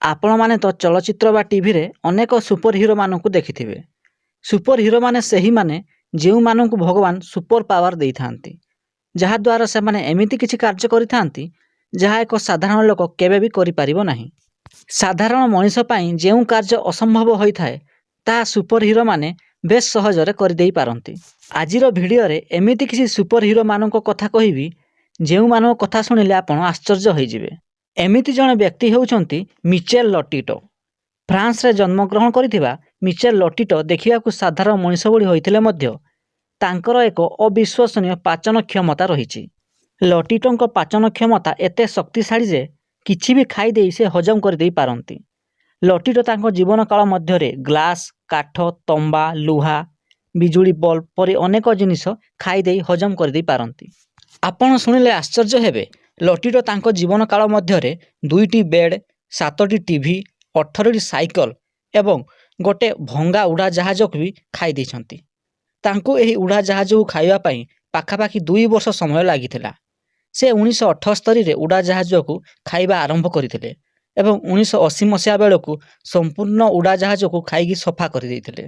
आपणमाने तो चलचित्र बा टीवी रे अनेक सुपर हिरो मानकु देखिथिबे। सुपर हिरो माने सही माने जेउ मानकु भगवान सुपर पावर देई थांती, जहा द्वारा से माने एमिति किछि कार्य करि थांती जहा एक साधारण लोक केबे भी करि पारिबो नाही। साधारण मनुष्य पई जेउ कार्य असंभव होई थाए ता सुपर हिरो माने बेस सहजरे करि देई पारंती। आजिरो भिडियो रे एमिति किछि सुपर हिरो मानक कथा कहिबी जेउ मानक कथा सुनिले आपण आश्चर्य होई जिवे। एमिति जणे व्यक्ति हेउचंती मिचेल लटिटो। फ्रांस रे जन्मग्रहण करिथिबा मिचेल लटिटो देखिबाकू साधारण मनुष्य भଳି होइथिले मध्य तांकर एक अविश्वसनीय पाचन क्षमता रहिछि। लटिटोंक पाचन क्षमता एते शक्तिशाली जे किछि भी खाई देई से हजम कर देई पारंती। लटिटो तांको जीवन काल मध्य रे ग्लास, काठ, तंबा, लुहा, बिजुली बल्ब परि अनेक जिनिस खाई देई हजम कर देई पारंती। आपण सुनिले आश्चर्य हेबे लटिटो तांको जीवन काल मध्य रे 2टी बेड, 7टी टीवी, 18टी साइकल एवं गोटे भंगा उड़ा जहाज को भी खाई देछंती। तांको एही उड़ा जहाज को खाइबा पई पाखापाखी 2 वर्ष समय लागिथिला। से 1978 रे उड़ा जहाज को खाइबा आरंभ करिथिले एवं 1980 मसिया बेलकू संपूर्ण उड़ा जहाज को खाइकी सफा करि दैथिले।